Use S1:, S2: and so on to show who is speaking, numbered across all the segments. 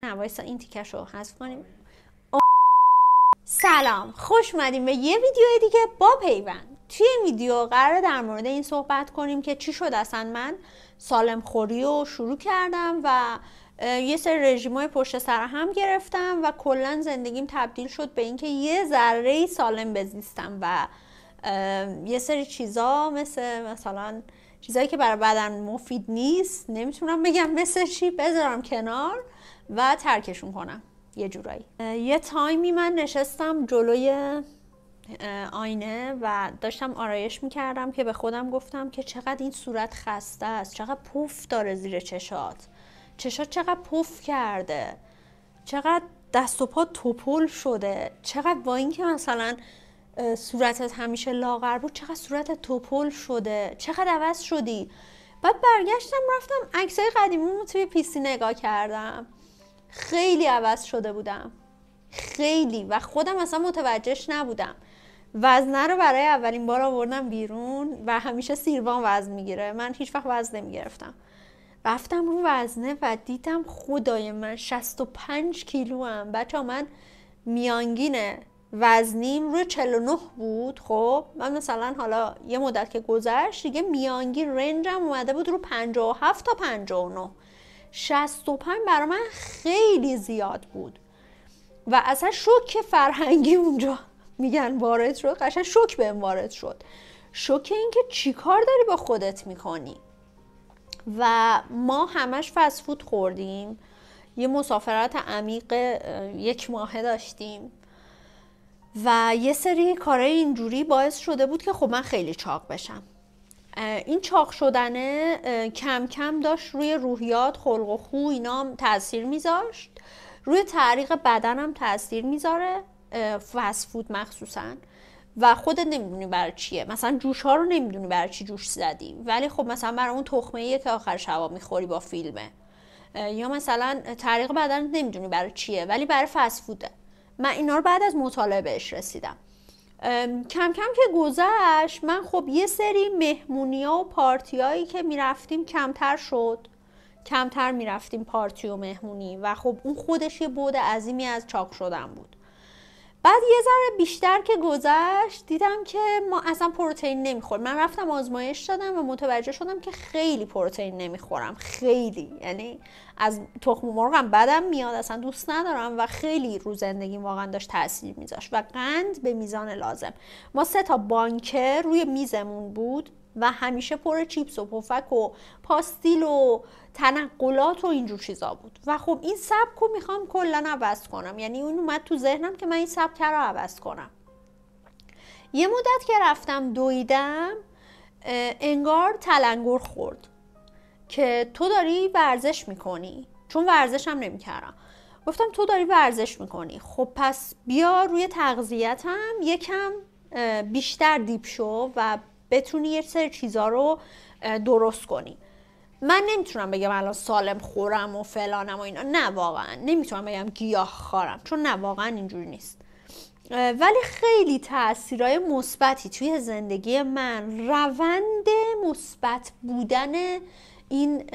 S1: نه وایسا این تیکش رو حذف کنیم. سلام، خوش اومدیم به یه ویدیو دیگه با پیوند. توی این ویدیو قراره در مورد این صحبت کنیم که چی شد اصلا من سالم خوری رو شروع کردم و یه سری رژیمای پشت سر هم گرفتم و کلا زندگیم تبدیل شد به اینکه یه ذره سالم بزیستم و یه سری چیزا مثلا چیزایی که برای بدن مفید نیست، نمیتونم بگم مثل چی، بذارم کنار و ترکشون کنم یه جورایی. یه تایمی من نشستم جلوی آینه و داشتم آرایش میکردم که به خودم گفتم که چقدر این صورت خسته است، چقدر پف داره زیر چشات چقدر پف کرده، چقدر دست و پا توپل شده، چقدر با این که مثلا صورتت همیشه لاغر بود چقدر صورتت توپل شده، چقدر عوض شدی. بعد برگشتم رفتم عکسای قدیمیمو توی پیسی نگاه کردم، خیلی عوض شده بودم، خیلی، و خودم اصلا متوجهش نبودم. وزنه رو برای اولین بار آوردم بیرون و همیشه سیروان وزن میگیره، من هیچ وقت وزن نمیگرفتم. رفتم رو وزنه و دیدم خدای من 65 کیلو هم. بچه من میانگین وزنیم روی 49 بود. خب من مثلا حالا یه مدت که گذشت دیگه میانگین رنجم اومده بود رو 57 تا 59. 65 برای من خیلی زیاد بود و اصلا شوک فرهنگی اونجا میگن وارد شد، قشنگ شوک بهم وارد شد. شوک این که چی کار داری با خودت میکنی. و ما همش فست فود خوردیم، یه مسافرت عمیق 1 ماهه داشتیم و یه سری کارهای اینجوری باعث شده بود که خب من خیلی چاق بشم. این چاق شدنه کم کم داشت روی روحیات، خلق و خو اینا تاثیر میذاشت، روی تعریق بدنم تاثیر میذاره، فست فود مخصوصا. و خودت نمیدونی برای چیه، مثلا جوش ها رو نمیدونی برای چی جوش زدی، ولی خب مثلا برای اون تخمه ایه که آخر شبا میخوری با فیلمه، یا مثلا تعریق بدنت نمیدونی برای چیه ولی برای فست فوده. من اینا رو بعد از مطالعه بهش رسیدم. کم کم که گذشت من خب یه سری مهمونی‌ها و پارتیایی که میرفتیم کمتر شد، کمتر میرفتیم پارتی و مهمونی و خب اون خودش یه بعد عظیمی از چاق شدن بود. بعد یه ذره بیشتر که گذشت دیدم که ما اصلا پروتئین نمیخوریم. من رفتم آزمایش دادم و متوجه شدم که خیلی پروتئین نمیخورم، خیلی، یعنی از تخم مرغم بدم میاد، اصلا دوست ندارم و خیلی رو زندگیم واقعا داشت تاثیر میذاشت. و قند به میزان لازم. ما 3 تا بانکه روی میزمون بود و همیشه پر چیپس و پفک و پاستیل و تنقلات و اینجور چیزا بود و خب این سبک رو میخوام کلا عوض کنم، یعنی اون اومد تو ذهنم که من این سبک رو عوض کنم. یه مدت که رفتم دویدم انگار تلنگر خورد که تو داری ورزش میکنی، چون ورزش هم نمیکردم. گفتم تو داری ورزش میکنی، خب پس بیا روی تغذیتم یکم بیشتر دیپ شو و بتونی یه سری چیزا رو درست کنی. من نمیتونم بگم الان سالم خورم و فلانم و اینا، نه واقعا نمیتونم بگم گیاه خورم، چون نه واقعا اینجوری نیست. ولی خیلی تاثیرهای مثبتی توی زندگی من، روند مثبت بودن این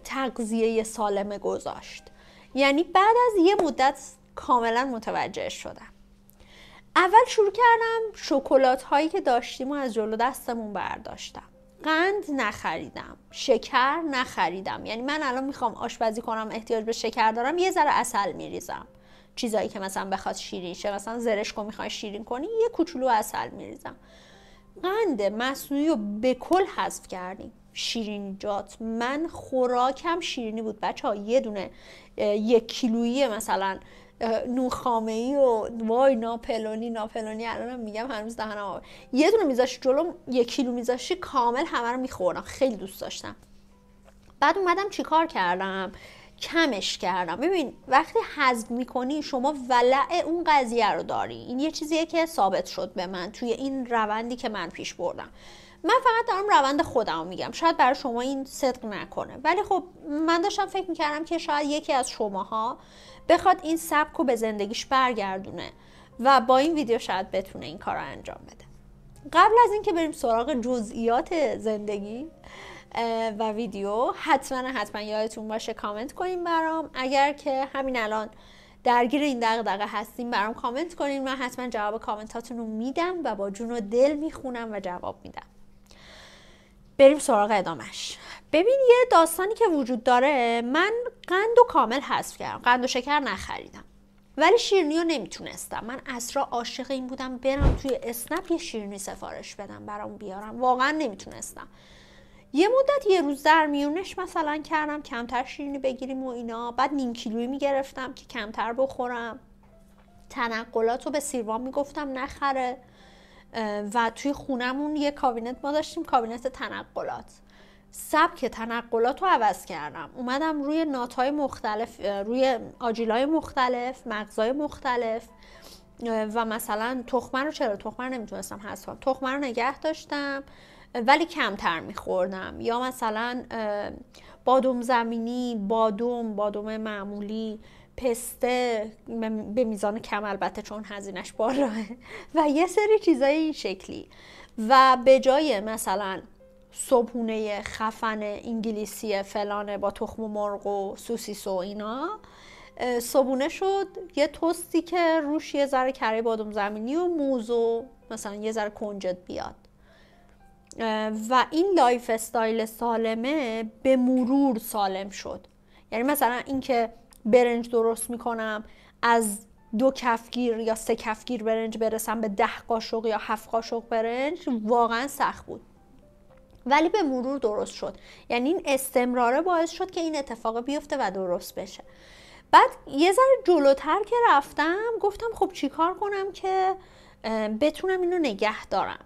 S1: تغذیه سالم گذاشت. یعنی بعد از یه مدت کاملا متوجه شدم. اول شروع کردم شکلات هایی که داشتیم و از جلو دستمون برداشتم. قند نخریدم، شکر نخریدم. یعنی من الان میخوام آشپزی کنم احتیاج به شکر دارم، یه ذره عسل میریزم. چیزایی که مثلا بخواد شیرین شه، مثلا زرشکو میخوای شیرین کنی یه کوچولو عسل میریزم. قند مصنوعی رو به کل حذف کردیم. شیرینیجات، من خوراکم شیرینی بود بچه‌ها. یه دونه 1 کیلویی مثلا نوخامه‌ای و وای ناپلونی الانم میگم هنوز دهنم آب، یه دونه میذاشی جلوم 1 کیلو میذاشی کامل همه رو میخوردم، خیلی دوست داشتم. بعد اومدم چیکار کردم؟ کمش کردم. ببین وقتی هضم میکنی شما ولع اون قضیه رو داری. این یه چیزیه که ثابت شد به من توی این روندی که من پیش بردم. من فقط دارم روند خودم میگم، شاید برای شما این صدق نکنه، ولی خب من داشتم فکر میکردم که شاید یکی از شماها بخواد این سبک رو به زندگیش برگردونه و با این ویدیو شاید بتونه این کار رو انجام بده. قبل از اینکه بریم سراغ جزئیات زندگی، و ویدیو. حتما یادتون باشه کامنت کنین برام. اگر که همین الان درگیر این دغدغه هستیم برام کامنت کنین، من حتما جواب کامنتاتون رو میدم و با جون و دل میخونم و جواب میدم. بریم سراغ ادامش. ببین یه داستانی که وجود داره، من قند و کامل حذف کردم، قند و شکر نخریدم، ولی شیرینی رو نمیتونستم. من اصلا عاشق این بودم برم توی اسنپ یه شیرینی سفارش بدم برام بیارم، واقعا نمیتونستم. یه مدت یه روز در میونش مثلا کردم کمتر شیرینی بگیریم و اینا، بعد نیم کیلویی میگرفتم که کمتر بخورم. تنقلات رو به سیروان میگفتم نخره و توی خونمون یه کابینت ما داشتیم، کابینت تنقلات. سبک تنقلات رو عوض کردم، اومدم روی نات‌های مختلف، روی آجیل‌های مختلف، مغزهای مختلف و مثلا تخمه رو نمیتونستم حذف کنم، تخمه رو نگه داشتم ولی کمتر میخوردم. یا مثلا بادام زمینی، بادام معمولی، پسته به میزان کم البته چون هزینه‌اش بالاه و یه سری چیزای این شکلی. و به جای مثلا صبحونه خفن انگلیسی فلانه با تخم مرغ و سوسیس و اینا، صبحونه شد یه توستی که روش یه ذره کره بادام زمینی و موز و مثلا یه ذره کنجد بیاد. و این لایف استایل سالمه به مرور سالم شد. یعنی مثلا این که برنج درست میکنم از 2 کفگیر یا 3 کفگیر برنج برسم به 10 قاشق یا 7 قاشق برنج واقعا سخت بود، ولی به مرور درست شد. یعنی این استمراره باعث شد که این اتفاق بیفته و درست بشه. بعد یه ذره جلوتر که رفتم گفتم خب چیکار کنم که بتونم اینو نگه دارم.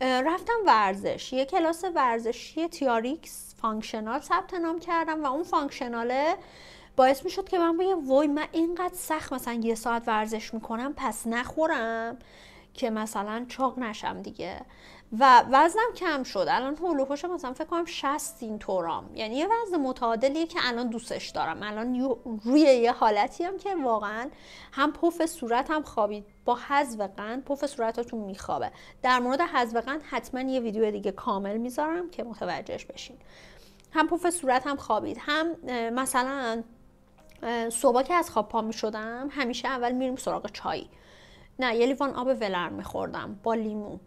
S1: رفتم ورزش، یه کلاس ورزشی تیاریکس فانکشنال ثبت نام کردم و اون فانکشناله باعث می شد که من بگم وای من اینقدر سخت مثلا 1 ساعت ورزش میکنم پس نخورم که مثلا چاق نشم دیگه. و وزنم کم شد، الان هولوپوش مثلا فکر کنم 60 این طورام، یعنی یه وزن متعادلیه که الان دوستش دارم. الان روی یه حالتی هم که واقعا هم پف صورتم خوابید، با حذف قند پف صورتتون میخوابه. در مورد حذف قند حتما یه ویدیو دیگه کامل میذارم که متوجهش بشین. هم پف صورتم خوابید، هم مثلا صبح که از خواب پا میشدم همیشه اول میریم سراغ چای، نه یه لیوان آب ولرم میخوردم با لیمو،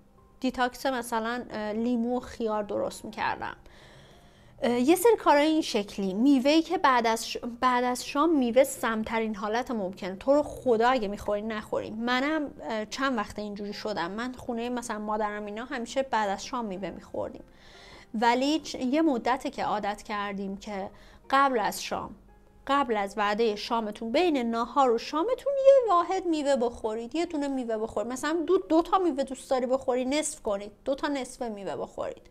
S1: دیتاکس مثلا لیمو و خیار درست میکردم. یه سری کارهای این شکلی. میوه‌ای که بعد از شام میوه سمترین حالت ممکنه، تو رو خدا اگه میخوری نخوری. منم چند وقت اینجوری شدم، من خونه مثلا مادرم اینا همیشه بعد از شام میوه میخوردیم، ولی یه مدته که عادت کردیم که قبل از وعده شامتون، بین ناهار و شامتون یه واحد میوه بخورید، یه دونه میوه بخورید. مثلا 2 تا میوه دوست داری بخوری نصف کنید، 2 تا نصف میوه بخورید.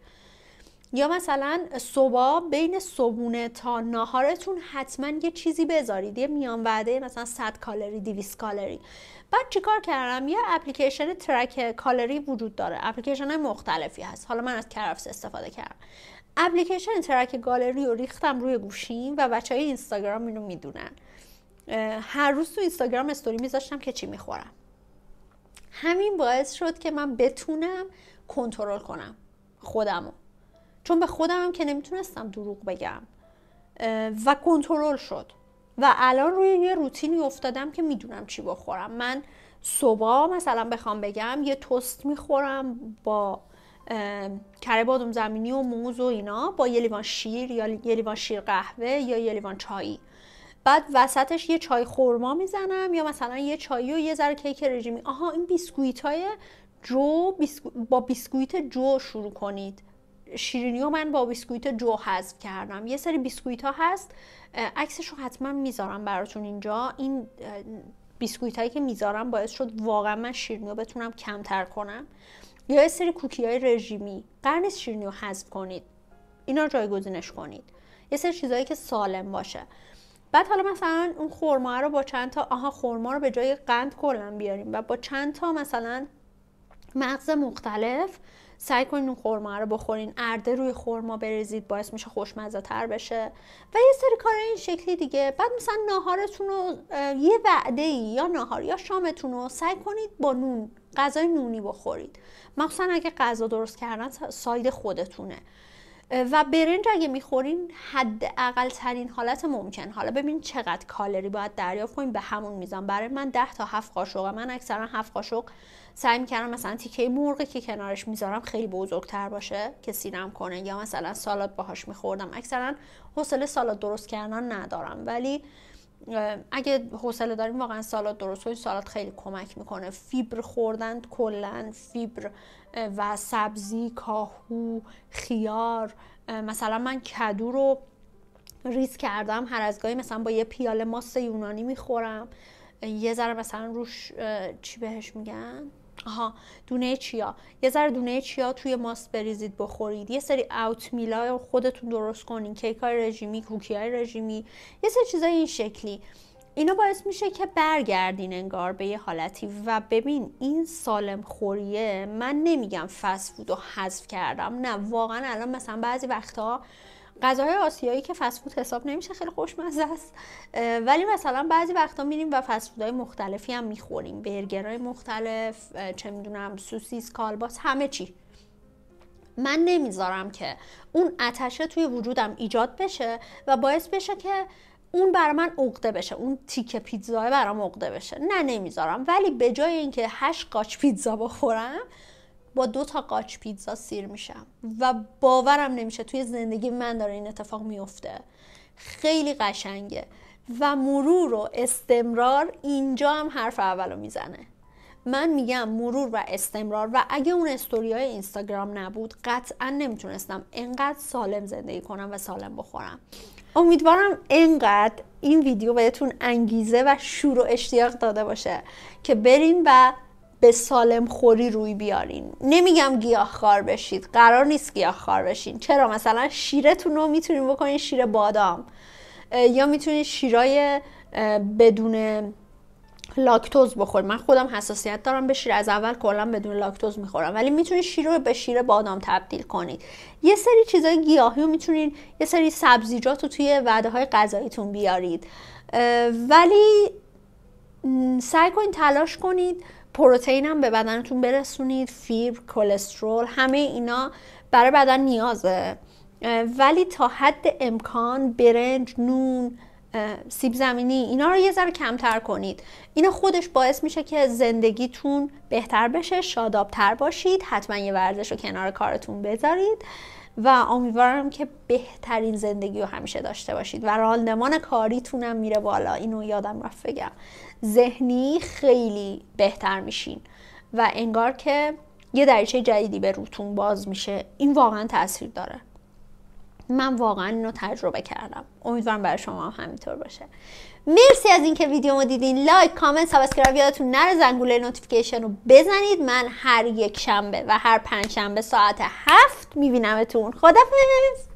S1: یا مثلا صبح بین صبحونه تا ناهارتون حتما یه چیزی بذارید، یه میان وعده مثلا 100 کالری 200 کالری. بعد چیکار کردم؟ یه اپلیکیشن ترک کالری وجود داره، اپلیکیشن مختلفی هست، حالا من از کرفس استفاده کردم. اپلیکیشن ترک کالری رو ریختم روی گوشیم و بچهای اینستاگرام اینو میدونن. هر روز تو اینستاگرام استوری میذاشتم که چی میخورم. همین باعث شد که من بتونم کنترل کنم خودمو، چون به خودم که نمیتونستم دروغ بگم و کنترل شد. و الان روی یه روتینی افتادم که میدونم چی بخورم. من صبح مثلا بخوام بگم یه توست میخورم با کره بادام زمینی و موز و اینا، با یه لیوان شیر یا یه لیوان شیر قهوه یا یه لیوان چایی. بعد وسطش یه چای خورما میزنم یا مثلا یه چایی و یه ذره کیک رژیمی. این بیسکویتای جو، با بیسکویت جو شروع کنید. شیرینیو من با بیسکویت جو حذف کردم. یه سری بیسکویت ها هست، عکسشو حتما میذارم براتون اینجا. این بیسکویت هایی که میذارم باعث شد واقعا من شیرینیو بتونم کمتر کنم. یا یه سری کوکی های رژیمی، قرار نیست شیرینیو حذف کنید، اینا رو جایگزینش کنید. یه سری چیزایی که سالم باشه. بعد حالا مثلا اون خرما رو با چند تا خرما رو به جای قند کلا بیاریم و با چند تا مثلا مغز مختلف سعی کنین اون خرما رو بخورین. ارده روی خرما بریزید، باعث میشه خوشمزه تر بشه. و یه سری کار این شکلی دیگه. بعد مثلا ناهارتون رو یه وعده یا ناهار یا شامتون رو سعی کنید با نون، غذای نونی بخورید. مخصوصا اگه غذا درست کردن ساید خودتونه. و برنج اگه میخورین حداقل ترین حالت ممکن. حالا ببین چقدر کالری باید دریافت کنین به همون میزان. برای من 10 تا 7 قاشق، من اکثرا 7 قاشق سعی میکردم مثلا تیکه مرغی که کنارش میذارم خیلی بزرگتر باشه که سیرم کنه، یا مثلا سالاد باهاش میخوردم. اکثرا حوصله سالاد درست کردن ندارم، ولی اگه حوصله داریم واقعا سالاد درست کنید. سالاد خیلی کمک میکنه. فیبر خوردن کلا، فیبر و سبزی، کاهو، خیار. مثلا من کدو رو ریز کردم، هر از گاهی مثلا با یه پیاله ماست یونانی میخورم، یه ذره مثلا روش چی بهش میگن، دونه چیا، یه ذره دونه چیا توی ماست بریزید بخورید. یه سری اوت میلا خودتون درست کنین، کیک های رژیمی، کوکی های رژیمی، یه سری چیزای این شکلی. اینا باعث میشه که برگردین انگار به یه حالتی. و ببین این سالم خوریه، من نمیگم فست فود رو حذف کردم، نه واقعا. الان مثلا بعضی وقتا غذاهای آسیایی که فست فود حساب نمیشه خیلی خوشمزه است، ولی مثلا بعضی وقتا میریم و فست فودهای مختلفی هم میخوریم، برگرهای مختلف، چه میدونم سوسیس، کالباس، همه چی. من نمیذارم که اون آتشه توی وجودم ایجاد بشه و باعث بشه که اون برای من عقده بشه، اون تیکه پیتزا برام عقده بشه. نه نمیذارم. ولی به جای اینکه 8 قاچ پیتزا بخورم، با 2 تا قاچ پیتزا سیر میشم و باورم نمیشه توی زندگی من داره این اتفاق میفته. خیلی قشنگه. و مرور و استمرار اینجا هم حرف اولو میزنه. من میگم مرور و استمرار. و اگه اون استوریای اینستاگرام نبود قطعا نمیتونستم انقدر سالم زندگی کنم و سالم بخورم. امیدوارم انقدر این ویدیو بهتون انگیزه و شور و اشتیاق داده باشه که برین و به سالم خوری روی بیارین. نمیگم گیاهخوار بشید، قرار نیست گیاهخوار بشین. چرا؟ مثلا شیرتون رو میتونین بکنین شیر بادام، یا میتونین شیرای بدون لاکتوز بخورید. من خودم حساسیت دارم به شیر، از اول کلا بدون لاکتوز میخورم، ولی میتونید شیر رو به شیر بادام تبدیل کنید. یه سری چیزای گیاهی رو میتونید، یه سری سبزیجات رو توی وعده های غذاییتون بیارید، ولی سعی کنید تلاش کنید پروتئین هم به بدنتون برسونید، فیبر، کلسترول، همه اینا برای بدن نیازه. ولی تا حد امکان برنج، نون، سیب زمینی، اینا رو یه ذره کمتر کنید. اینا خودش باعث میشه که زندگیتون بهتر بشه، شادابتر باشید. حتما یه ورزش رو کنار کارتون بذارید و امیدوارم که بهترین زندگی رو همیشه داشته باشید و راندمان کاریتون هم میره بالا. اینو یادم رفت بگم. ذهنی خیلی بهتر میشین و انگار که یه دریچه جدیدی به روتون باز میشه. این واقعا تاثیر داره. من واقعا اینو تجربه کردم. امیدوارم برای شما هم همینطور باشه. مرسی از اینکه ویدیومو دیدین. لایک، کامنت، سابسکرایب یادتون نره، زنگوله نوتیفیکیشن رو بزنید. من هر یک شنبه و هر 5 شنبه ساعت 7 میبینمتون. خدافظ.